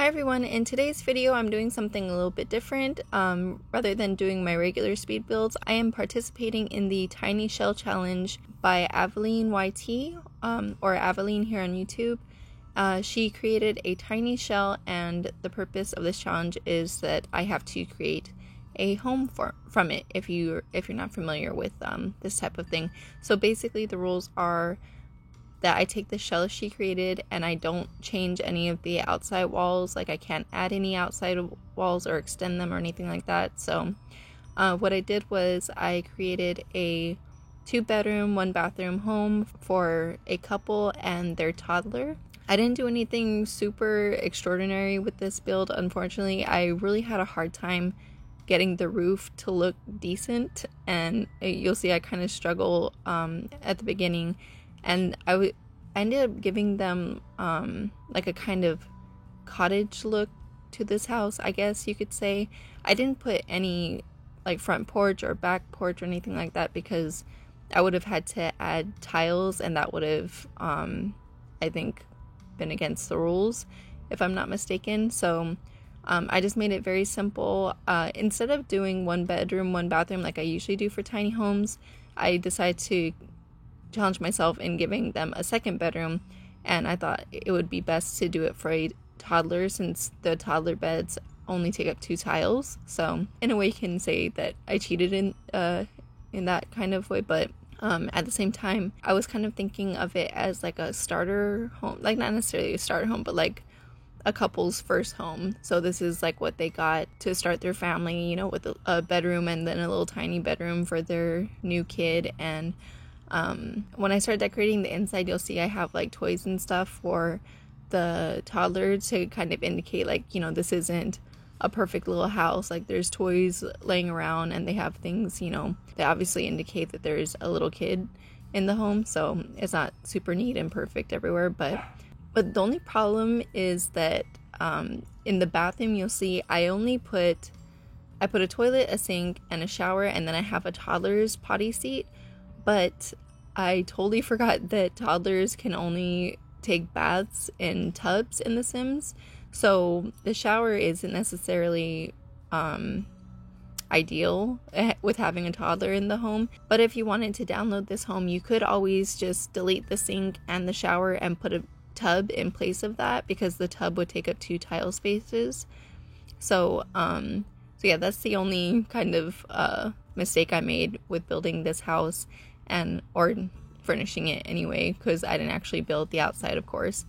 Hi everyone, in today's video I'm doing something a little bit different. Rather than doing my regular speed builds, I am participating in the Tiny Shell Challenge by Aveline YT, or Aveline here on YouTube. She created a tiny shell, and the purpose of this challenge is that I have to create a home from it, if you're not familiar with this type of thing. So basically the rules are that I take the shell she created and I don't change any of the outside walls. Like, I can't add any outside walls or extend them or anything like that. So what I did was I created a 2-bedroom, 1-bathroom home for a couple and their toddler. I didn't do anything super extraordinary with this build, unfortunately. I really had a hard time getting the roof to look decent, and you'll see I kind of struggle at the beginning. And I ended up giving them like a kind of cottage look to this house, I guess you could say. I didn't put any like front porch or back porch or anything like that because I would have had to add tiles, and that would have I think been against the rules if I'm not mistaken. So I just made it very simple. Instead of doing 1 bedroom, 1 bathroom like I usually do for tiny homes, I decided to challenge myself in giving them a 2nd bedroom, and I thought it would be best to do it for a toddler since the toddler beds only take up 2 tiles. So in a way you can say that I cheated in that kind of way, but at the same time I was kind of thinking of it as like a starter home, like not necessarily a starter home, but like a couple's first home. So this is like what they got to start their family, you know, with a bedroom and then a little tiny bedroom for their new kid. And when I start decorating the inside, you'll see I have like toys and stuff for the toddler to kind of indicate, like, you know, this isn't a perfect little house. Like, there's toys laying around and they have things, you know, that obviously indicate that there's a little kid in the home. So it's not super neat and perfect everywhere, but the only problem is that in the bathroom, you'll see I put a toilet, a sink, and a shower, and then I have a toddler's potty seat. But I totally forgot that toddlers can only take baths in tubs in The Sims. So the shower isn't necessarily ideal with having a toddler in the home. But if you wanted to download this home, you could always just delete the sink and the shower and put a tub in place of that, because the tub would take up 2 tile spaces. So yeah, that's the only kind of mistake I made with building this house, or furnishing it anyway, because I didn't actually build the outside, of course.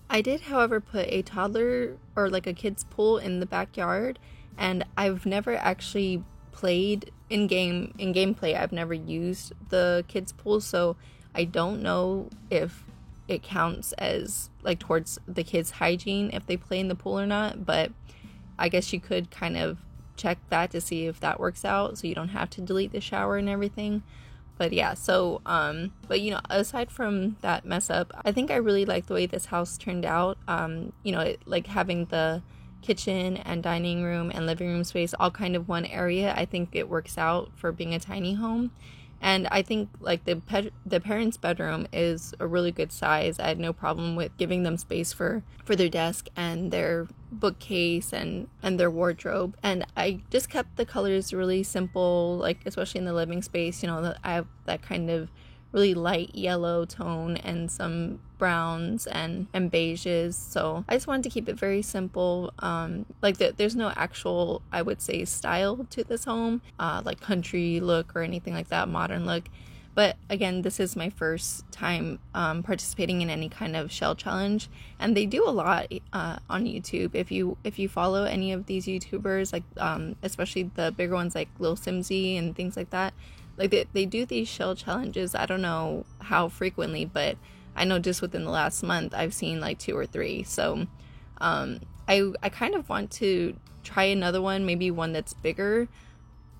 I did, however, put a toddler or like a kid's pool in the backyard, and I've never actually played in gameplay. I've never used the kids pool, so I don't know if it counts as like towards the kids' hygiene if they play in the pool or not. But I guess you could kind of check that to see if that works out, so you don't have to delete the shower and everything. But yeah, so but you know, aside from that mess up, I think I really like the way this house turned out. You know, like having the kitchen and dining room and living room space all kind of one area. I think it works out for being a tiny home. And I think like the parents' bedroom is a really good size. I had no problem with giving them space for their desk and their bookcase and their wardrobe. And I just kept the colors really simple, like especially in the living space. You know, I have that kind of really light yellow tone and some browns and beiges. So I just wanted to keep it very simple. Like there's no actual, I would say, style to this home, like country look or anything like that, modern look. But again, this is my first time participating in any kind of shell challenge, and they do a lot on YouTube. If you follow any of these YouTubers, like especially the bigger ones like Lil Simsy and things like that, like they do these shell challenges. I don't know how frequently, but I know just within the last month I've seen like 2 or 3. So I kind of want to try another one, maybe one that's bigger.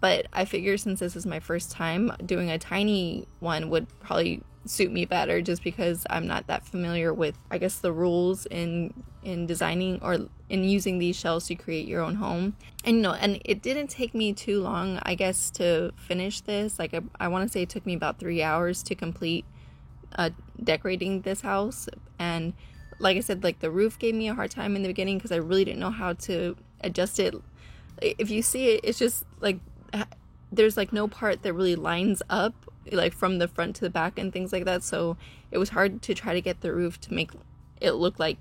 But I figure since this is my first time, doing a tiny one would probably suit me better, just because I'm not that familiar with, I guess, the rules in designing or in using these shells to create your own home. And you know, and it didn't take me too long, I guess, to finish this. Like I want to say it took me about 3 hours to complete decorating this house. And like I said, like the roof gave me a hard time in the beginning because I really didn't know how to adjust it. If you see it, it's just like there's like no part that really lines up like from the front to the back and things like that, so it was hard to try to get the roof to make it look like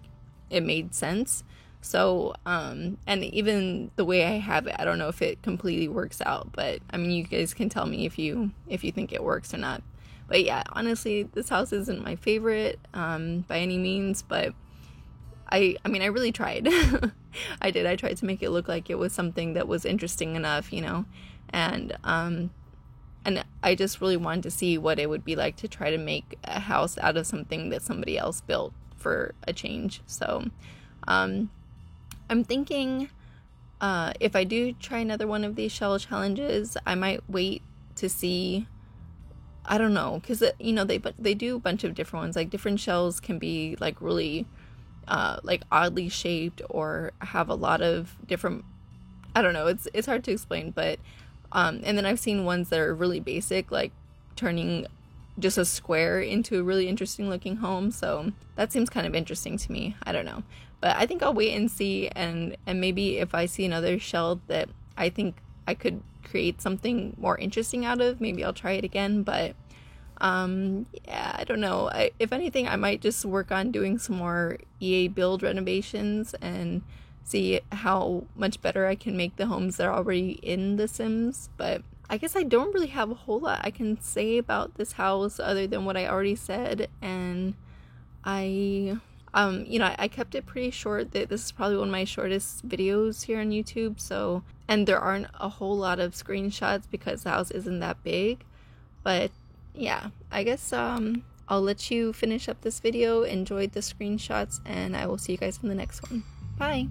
it made sense. So and even the way I have it, I don't know if it completely works out, but I mean, you guys can tell me if you think it works or not. But yeah, honestly, this house isn't my favorite by any means, but I mean, I really tried. I tried to make it look like it was something that was interesting enough, you know, and I just really wanted to see what it would be like to try to make a house out of something that somebody else built for a change. So I'm thinking if I do try another one of these shell challenges, I might wait to see. I don't know, because you know, they do a bunch of different ones. Like different shells can be like really like oddly shaped or have a lot of different, I don't know, it's hard to explain, but and then I've seen ones that are really basic, like turning just a square into a really interesting looking home. So that seems kind of interesting to me. I don't know, but I think I'll wait and see, and maybe if I see another shell that I think I could create something more interesting out of, maybe I'll try it again. But yeah, I don't know. If anything, I might just work on doing some more EA build renovations and see how much better I can make the homes that are already in The Sims. But I guess I don't really have a whole lot I can say about this house other than what I already said, and you know, I kept it pretty short. That this is probably one of my shortest videos here on YouTube, so, and there aren't a whole lot of screenshots because the house isn't that big. But yeah, I guess I'll let you finish up this video, enjoy the screenshots, and I will see you guys in the next one. Bye!